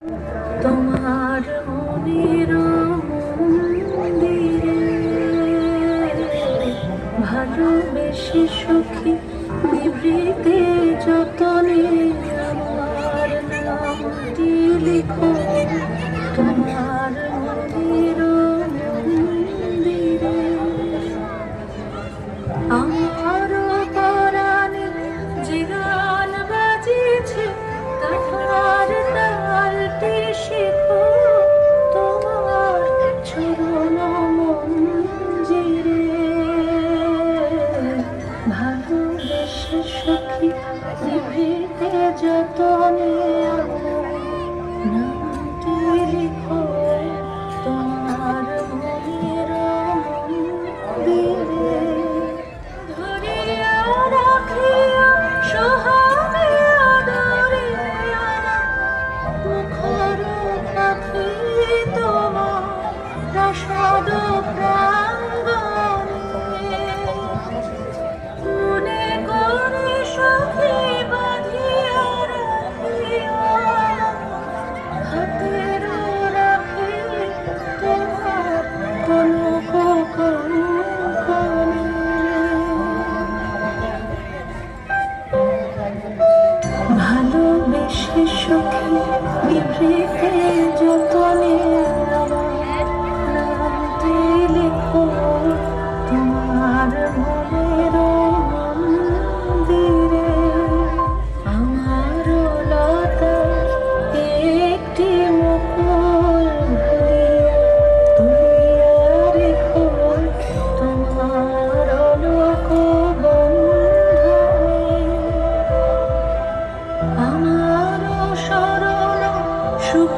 তোমার মনের মন্দিরে ভালোবেসে সখী নিভৃতে যতনে আমার নামটি লিখো তোমার মনের মন্দিরে। আমার পরাণে যে গান বাজিছে তাহার তালটি শেখো তোমার চরণ মঞ্জিরে। ভালোবেসে সখী নিভৃতে যতনে আমার নামটি লিখো তোমার মনের মন্দিরে। ধরিয়া রাখিয়া সোহাগে আদরে মুখর পাখি তোমার প্রাসাদ প্রাঙ্গণে। মনে করে সখী বাঁধিয়া রাখিয়া হাতের রাখি তোমার কনক কঙ্কণে। ভালোবেসে সখী নিভৃতে যতনে আমার নামটি লিখো তোমার মনের মন্দিরে। আমার লতা একটি মুকুল তুলিয়া রেখো তোমার লোক বন্ধনে। আমার শরণ শুভ